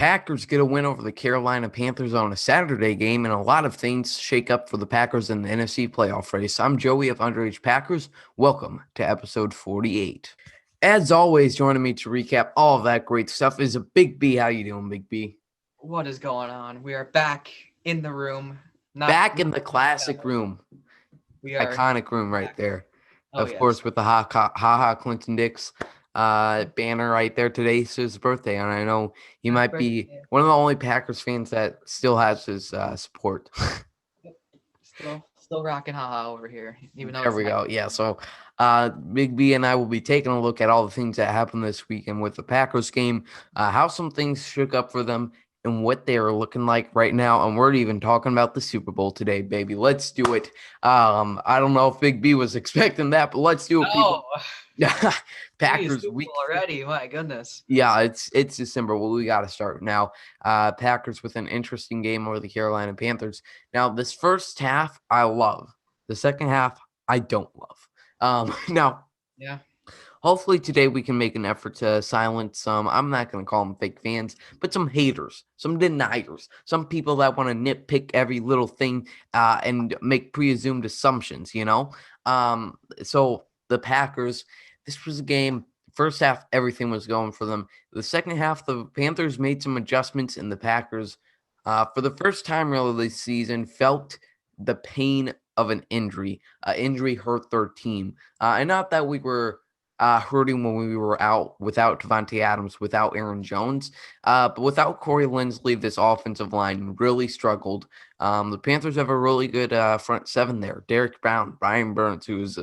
Packers get a win over the Carolina Panthers on a Saturday game, and a lot of things shake up for the Packers in the NFC playoff race. I'm Joey of Underage Packers. Welcome to episode 48. As always, joining me to recap all of that great stuff is a Big B. How you doing, Big B? What is going on? We are back in the room. Back in the classic room. We are Iconic room right back. there. Oh, Of yes. course, with the Ha Clinton Dix banner right there. Today's his birthday, and I know he Happy might be birthday. one of the only Packers fans that still has his support. Still rocking haha over here, even though There it's we night. go. Yeah, so Big B and I will be taking a look at all the things that happened this weekend with the Packers game, how some things shook up for them, and what they are looking like right now. And we're even talking about the Super Bowl today, baby. Let's do it. I don't know if Big B was expecting that, but let's do it, people. Oh, Packers Super week. Bowl already. My goodness. Yeah, it's December. Well, we got to start now. Packers with an interesting game over the Carolina Panthers. Now, this first half I love. The second half I don't love. Now, Yeah. hopefully today we can make an effort to silence some. I'm not going to call them fake fans, but some haters, some deniers, some people that want to nitpick every little thing and make preassumed assumptions. So the Packers. This was a game. First half, everything was going for them. The second half, the Panthers made some adjustments, and the Packers, for the first time really this season, felt the pain of an injury. Injury hurt their team, and not that we were hurting when we were out without Devontae Adams, without Aaron Jones, but without Corey Linsley, this offensive line really struggled. The Panthers have a really good front seven there. Derek Brown, Brian Burns, who is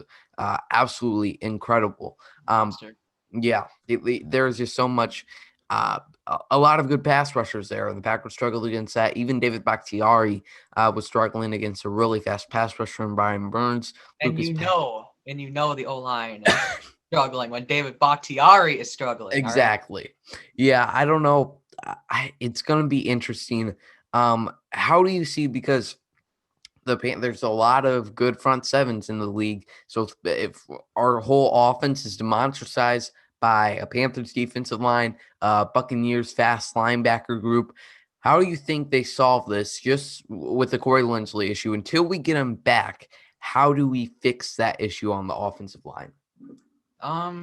absolutely incredible. Monster. Yeah, there's just so much, a lot of good pass rushers there, and the Packers struggled against that. Even David Bakhtiari was struggling against a really fast pass rusher in Brian Burns. And you know the O-line is struggling when David Bakhtiari is struggling. Exactly. All right? Yeah, I don't know. It's going to be interesting. How do you see, because there's a lot of good front sevens in the league. So if our whole offense is demonstratized by a Panthers defensive line, Buccaneers fast linebacker group, how do you think they solve this just with the Corey Linsley issue? Until we get him back, how do we fix that issue on the offensive line? I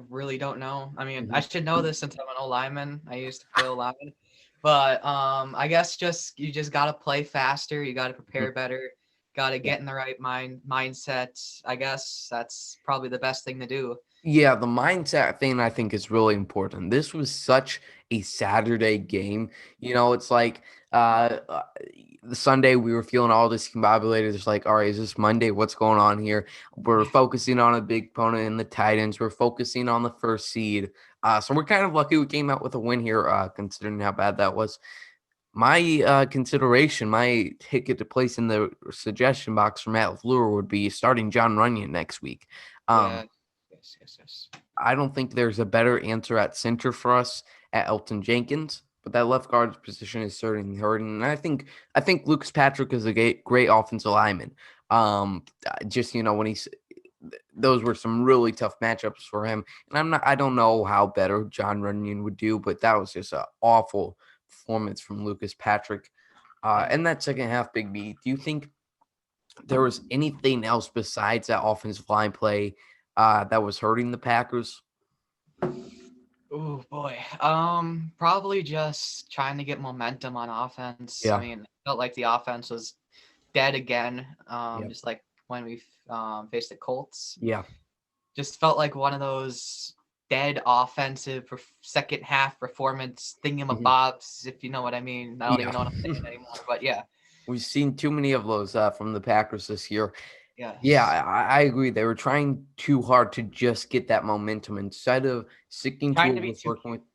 really don't know. I mean, Mhm. I should know this since I'm an old lineman. I used to play lineman. But I guess you just gotta play faster. You gotta prepare better. Gotta Yeah. get in the right mindset. I guess that's probably the best thing to do. Yeah, the mindset thing I think is really important. This was such a Saturday game. It's like the Sunday we were feeling all discombobulated. It's like, all right, is this Monday? What's going on here? We're focusing on a big opponent in the Titans. We're focusing on the first seed. So we're kind of lucky we came out with a win here, considering how bad that was. My consideration, my ticket to place in the suggestion box for Matt LaFleur would be starting John Runyon next week. Yeah. Yes. I don't think there's a better answer at center for us at Elton Jenkins, but that left guard position is certainly hurting. And I think Lucas Patrick is a great offensive lineman. Just when those were some really tough matchups for him. And I don't know how better John Runyon would do, but that was just an awful performance from Lucas Patrick. And that second half, Big B, do you think there was anything else besides that offensive line play that was hurting the Packers? Oh boy. Probably just trying to get momentum on offense. I Yeah. mean, it felt like the offense was dead again. Yep. Just like when we faced the Colts. Yeah. Just felt like one of those dead offensive second half performance Mhm. thingamabobs, if you know what I mean. I don't Yeah. even know what I'm saying anymore, but yeah. We've seen too many of those from the Packers this year. Yeah, Yes. I agree. They were trying too hard to just get that momentum instead of sticking to Trying to what be was too working cute. with.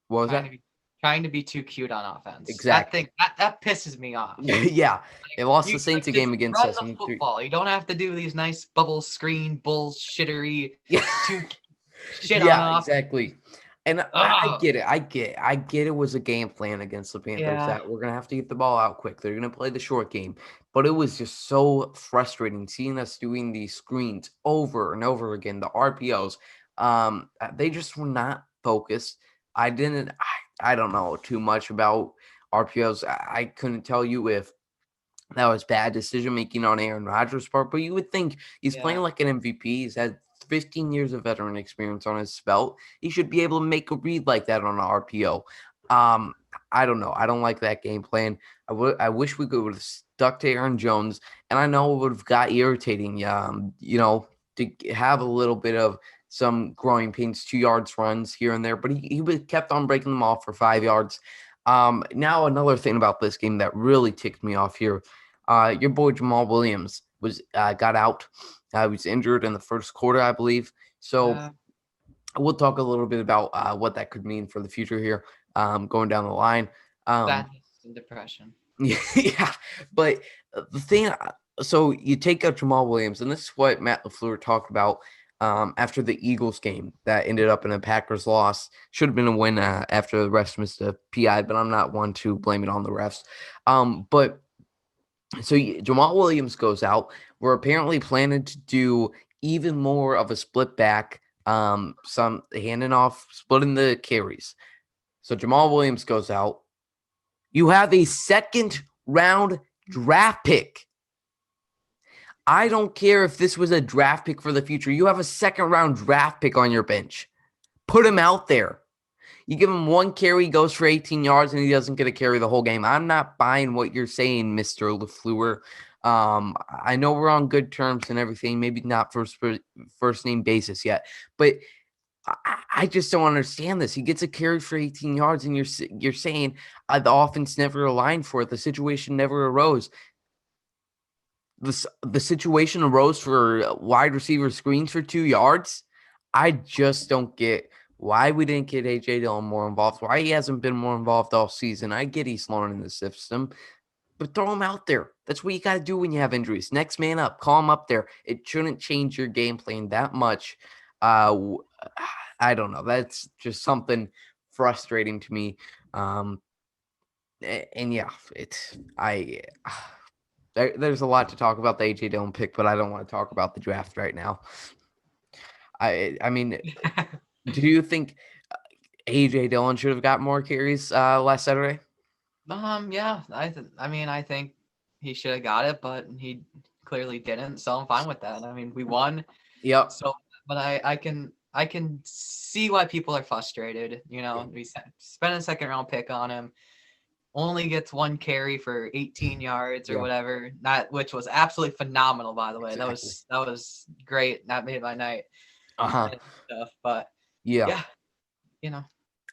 What was Trying that? to be trying to be too cute on offense. That Exactly. thing that pisses me off. Yeah. Like, They lost you the Saints a just game against run us the in three. football. You don't have to do these nice bubble screen bullshittery Yeah. too shit on Yeah, offense. exactly. And I Oh, get it. I get it was a game plan against the Panthers yeah. that we're gonna have to get the ball out quick. They're gonna play the short game. But it was just so frustrating seeing us doing these screens over and over again, the RPOs. They just were not focused. I didn't. I don't know too much about RPOs. I couldn't tell you if that was bad decision making on Aaron Rodgers' part, but you would think he's playing Yeah. like an MVP. He's had 15 years of veteran experience on his belt. He should be able to make a read like that on an RPO. Um, I don't know. I don't like that game plan. I wish we could have stuck to Aaron Jones, and I know it would have got irritating. To have a little bit of some growing pains, 2 yards runs here and there, but he kept on breaking them off for 5 yards. Now another thing about this game that really ticked me off here. Your boy Jamal Williams was got out. He was injured in the first quarter, I believe. So Yeah. we'll talk a little bit about what that could mean for the future here, going down the line. Um, Sadness and depression. yeah, but the thing, so you take out Jamal Williams, and this is what Matt LaFleur talked about after the Eagles game that ended up in a Packers loss. Should have been a win after the refs missed a PI, but I'm not one to blame it on the refs. But so Jamal Williams goes out. We're apparently planning to do even more of a split back, some handing off, splitting the carries. So Jamal Williams goes out. You have a second round draft pick. I don't care if this was a draft pick for the future. You have a second round draft pick on your bench. Put him out there. You give him one carry, he goes for 18 yards, and he doesn't get a carry the whole game. I'm not buying what you're saying, Mr. LaFleur. I know we're on good terms and everything, maybe not first name basis yet, but I just don't understand this. He gets a carry for 18 yards, and you're saying the offense never aligned for it. The situation never arose. The situation arose for wide receiver screens for 2 yards. I just don't get why we didn't get AJ Dillon more involved, why he hasn't been more involved all season. I get he's learning the system, but throw him out there. That's what you got to do when you have injuries. Next man up, call him up there. It shouldn't change your game plan that much. I don't know. That's just something frustrating to me. And yeah, there's a lot to talk about the AJ Dillon pick, but I don't want to talk about the draft right now. I mean, do you think AJ Dillon should have got more carries last Saturday? Yeah, I think he should have got it, but he clearly didn't. So I'm fine with that. I mean, we won. Yep. So, but I can see why people are frustrated. We spent a second round pick on him, only gets one carry for 18 yards or Yeah. whatever. Which was absolutely phenomenal, by the way. Exactly. That was great. That made my night Uh-huh. and stuff. But Yeah. yeah, you know,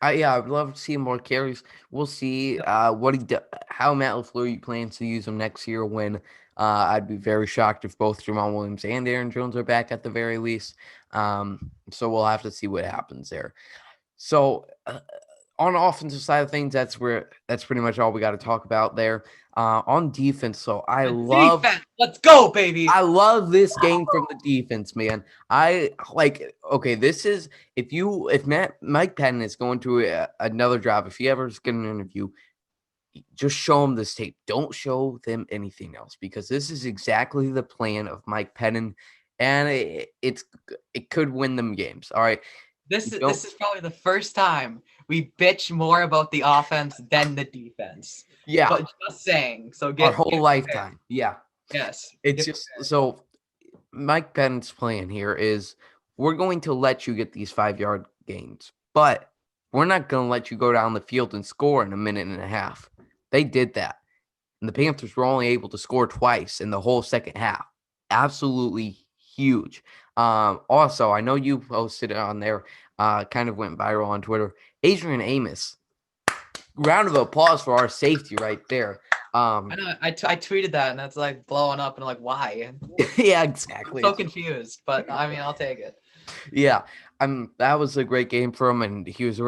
Yeah, I'd love to see more carries. We'll see how Matt LaFleur plans to use him next year when I'd be very shocked if both Jamal Williams and Aaron Jones are back at the very least. So we'll have to see what happens there. So on the offensive side of things, that's pretty much all we got to talk about there. On defense, so defense. Let's go, baby. I love this game from the defense, man. Okay, this is if Mike Patton is going to another job, if he ever is going to interview, just show them this tape. Don't show them anything else because this is exactly the plan of Mike Patton, and it could win them games. All right. This is probably the first time we bitch more about the offense than the defense. Yeah. But just saying. So Our whole lifetime. Yeah. Yes. It's just so Mike Patton's plan here is we're going to let you get these 5-yard gains, but we're not going to let you go down the field and score in a minute and a half. They did that. And the Panthers were only able to score twice in the whole second half. Absolutely huge. Also, I know you posted it on there, kind of went viral on Twitter. Adrian Amos. Round of applause for our safety right there. I know. I tweeted that, and it's like blowing up, and I'm like, why? Yeah, exactly. I'm so confused, but I mean, I'll take it. Yeah, that was a great game for him, and he was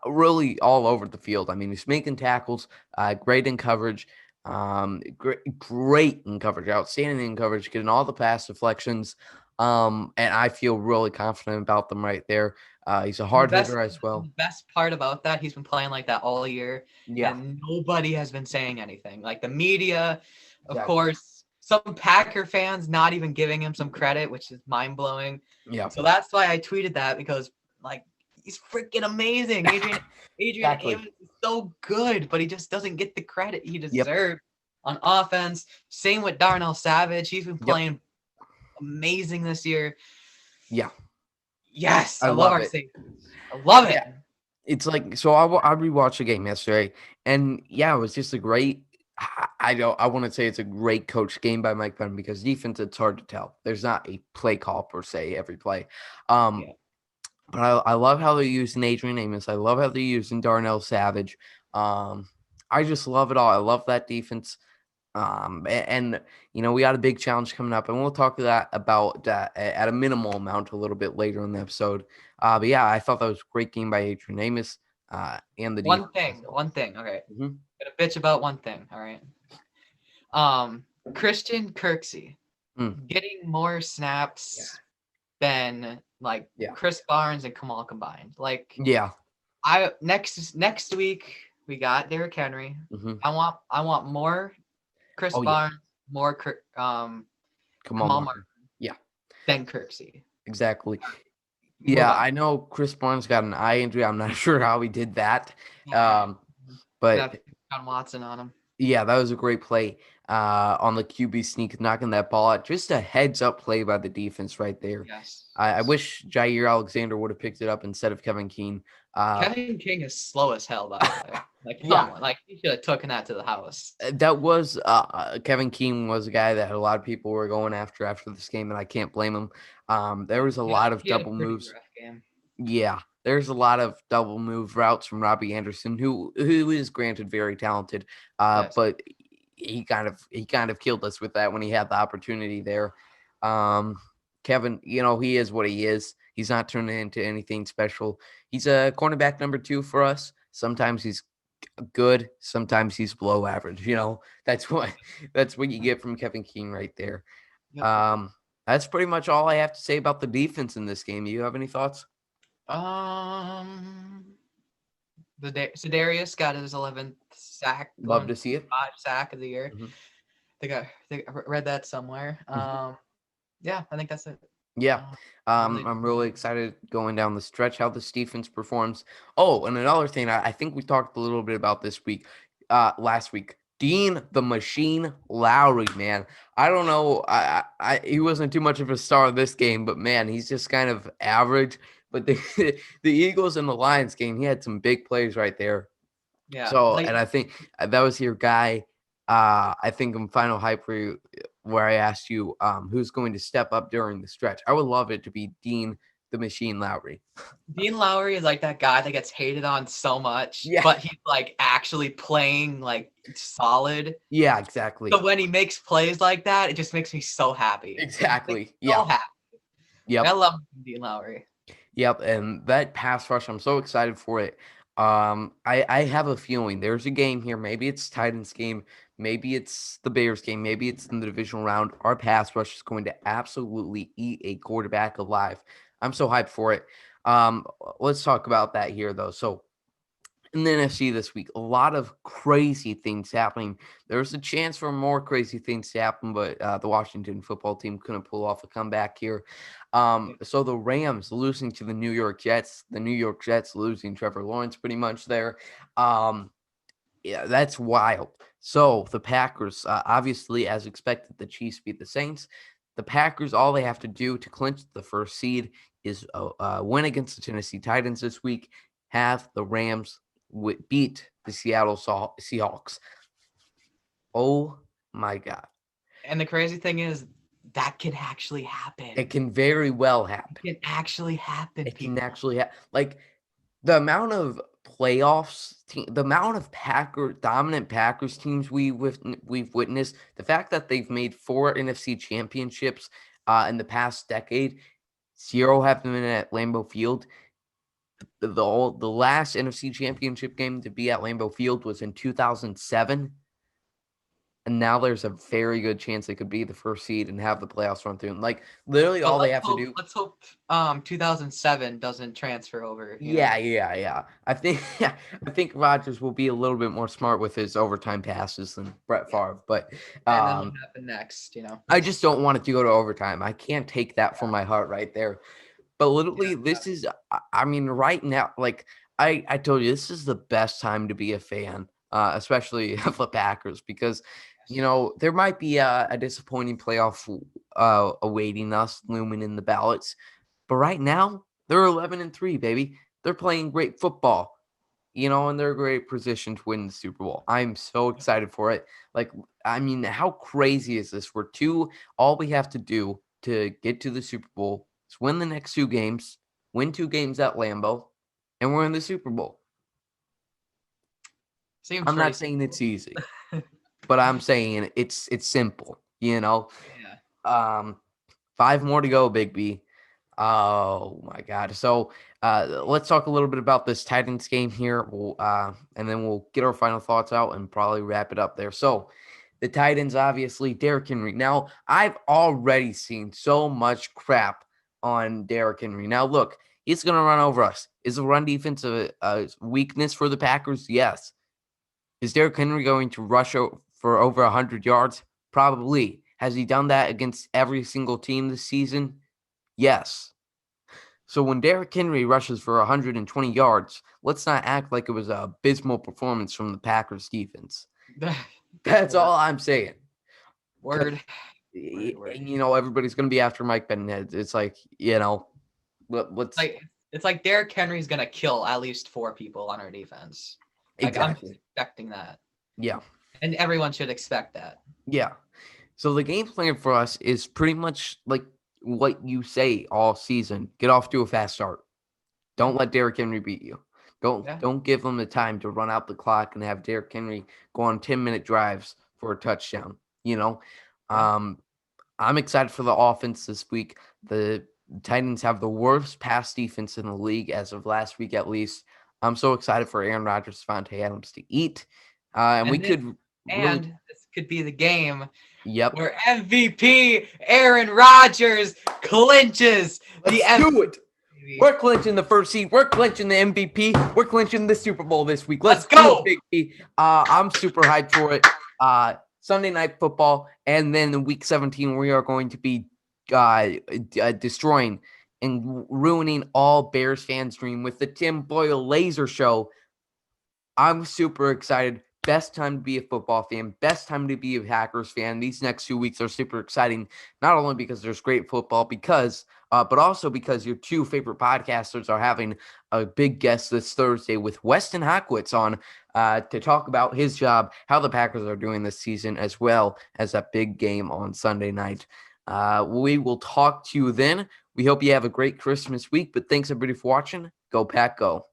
really all over the field. I mean, he's making tackles, great in coverage, great in coverage, outstanding in coverage, getting all the pass deflections. And I feel really confident about them right there. He's a hard hitter as well. The best part about that, he's been playing like that all year. Yeah. And nobody has been saying anything. Like the media, of Exactly. course, some Packer fans not even giving him some credit, which is mind-blowing. Yeah. So that's why I tweeted that, because like he's freaking amazing. Adrian Exactly. Amos is so good, but he just doesn't get the credit he Yep. deserves on offense. Same with Darnell Savage. He's been Yep. playing amazing this year. Yeah. Yes, I I love love our it. safeties. I love it. Yeah. It's like, so I rewatched the game yesterday, and yeah, it was just a great. I want to say it's a great coach game by Mike Penn, because defense, it's hard to tell. There's not a play call per se every play. Um, Yeah. but I love how they're using Adrian Amos. I love how they're using Darnell Savage. I just love it all. I love that defense. And we got a big challenge coming up, and we'll talk about that at a minimal amount a little bit later in the episode. But yeah, I thought that was a great game by Adrian Amos, and the defense. One thing. Okay, Mhm. gonna bitch about one thing. All right. Christian Kirksey getting more snaps than like Yeah. Chris Barnes and Kamal combined. Like Yeah. next week we got Derrick Henry. Mhm. I want more Chris Oh, yeah. Barnes, more Kamal Kamal Martin. Martin Yeah. than Kirksey. Exactly. Move Yeah, on. I know Chris Barnes got an eye injury. I'm not sure how he did that. Yeah. But John Watson on him. yeah, that was a great play on the QB sneak, knocking that ball out. Just a heads-up play by the defense right there. Yes. I wish Jair Alexander would have picked it up instead of Kevin Keene. Kevin King is slow as hell, by the way. Like, Yeah. come on, like he should have taken that to the house. That was Kevin Keene was a guy that a lot of people were going after this game, and I can't blame him. There was a lot of He had a double pretty moves. rough game. Yeah, there's a lot of double move routes from Robbie Anderson, who is granted very talented, Yes. but he kind of killed us with that when he had the opportunity there. Kevin, he is what he is. He's not turning into anything special. He's a cornerback number 2 for us. Sometimes he's good, sometimes he's below average. That's what you get from Kevin Keene right there. Yep. That's pretty much all I have to say about the defense in this game. You have any thoughts? Sedarius got his 11th sack. Love to see it. 5 sack of the year. Mm-hmm. I think I read that somewhere. Yeah, I think that's it. Yeah. I'm really excited going down the stretch how this defense performs. Oh, and another thing, I think we talked a little bit about this week, last week. Dean the Machine Lowry, man. I don't know. He wasn't too much of a star this game, but man, he's just kind of average. But the the Eagles and the Lions game, he had some big plays right there. Yeah. So, and I think that was your guy. I think in Final Hype where I asked you who's going to step up during the stretch. I would love it to be Dean the Machine Lowry. Dean Lowry is like that guy that gets hated on so much, but he's like actually playing like solid. Yeah, exactly. So when he makes plays like that, it just makes me so happy. Exactly. So happy. Yep. I love Dean Lowry. Yep. And that pass rush, I'm so excited for it. I have a feeling there's a game here. Maybe it's Titans game. Maybe it's the Bears game. Maybe it's in the divisional round. Our pass rush is going to absolutely eat a quarterback alive. I'm so hyped for it. Let's talk about that here, though. So in the NFC this week, a lot of crazy things happening. There's a chance for more crazy things to happen, but the Washington football team couldn't pull off a comeback here. So the Rams losing to the New York Jets, the New York Jets losing Trevor Lawrence pretty much there. Yeah, that's wild. So the Packers, obviously, as expected, the Chiefs beat the Saints. The Packers, all they have to do to clinch the first seed is win against the Tennessee Titans this week, have the Rams beat the Seattle Seahawks. Oh, my God. And the crazy thing is, that can actually happen. It can very well happen. It can actually happen. It can actually happen. Like, the amount of playoffs, the amount of dominant Packers teams we've witnessed, the fact that they've made 4 NFC championships in the past decade, 0 have been at Lambeau Field. The last NFC championship game to be at Lambeau Field was in 2007. And now there's a very good chance they could be the first seed and have the playoffs run through. And like literally all they have to do. Let's hope 2007 doesn't transfer over. Yeah. I think Rodgers will be a little bit more smart with his overtime passes than Brett Favre. But and then what happened next? I just don't want it to go to overtime. I can't take that from my heart right there. But literally, this is, I mean, right now, like I told you, this is the best time to be a fan, especially of the Packers, because, there might be a disappointing playoff awaiting us looming in the ballots. But right now, they're 11-3, baby. They're playing great football, and they're a great position to win the Super Bowl. I'm so excited for it. Like, I mean, how crazy is this? All we have to do to get to the Super Bowl is win the next 2 games, win 2 games at Lambeau, and we're in the Super Bowl. Seems I'm pretty not saying simple. it's easy, but I'm saying it's simple, Yeah. 5 more to go, Big B. Oh my God. So let's talk a little bit about this Titans game here. And then we'll get our final thoughts out and probably wrap it up there. So the Titans, obviously, Derrick Henry. Now, I've already seen so much crap on Derrick Henry. Now, look, he's going to run over us. Is the run defense a weakness for the Packers? Yes. Is Derrick Henry going to rush for over 100 yards? Probably. Has he done that against every single team this season? Yes. So when Derrick Henry rushes for 120 yards, let's not act like it was an abysmal performance from the Packers defense. That's all I'm saying. Word. Everybody's going to be after Mike Bennett. It's like, let's It's like Derrick Henry's gonna kill at least 4 people on our defense. Like, exactly. I'm expecting that. Yeah. And everyone should expect that. Yeah. So the game plan for us is pretty much like what you say all season. Get off to a fast start. Don't let Derrick Henry beat you. Don't give them the time to run out the clock and have Derrick Henry go on 10-minute drives for a touchdown. I'm excited for the offense this week. The Titans have the worst pass defense in the league as of last week, at least. I'm so excited for Aaron Rodgers, Devontae Adams to eat. And we could really. And this could be the game Yep. where MVP Aaron Rodgers clinches Let's do it. We're clinching the first seed. We're clinching the MVP. We're clinching the Super Bowl this week. Let's go, Big B. I'm super hyped for it. Sunday Night Football, and then in Week 17, we are going to be destroying and ruining all Bears fans' dream with the Tim Boyle Laser Show. I'm super excited. Best time to be a football fan. Best time to be a Packers fan. These next 2 weeks are super exciting, not only because there's great football, but also because your 2 favorite podcasters are having a big guest this Thursday with Weston Hockwitz on to talk about his job, how the Packers are doing this season, as well as that big game on Sunday night. We will talk to you then. We hope you have a great Christmas week, but thanks everybody for watching. Go Pack Go.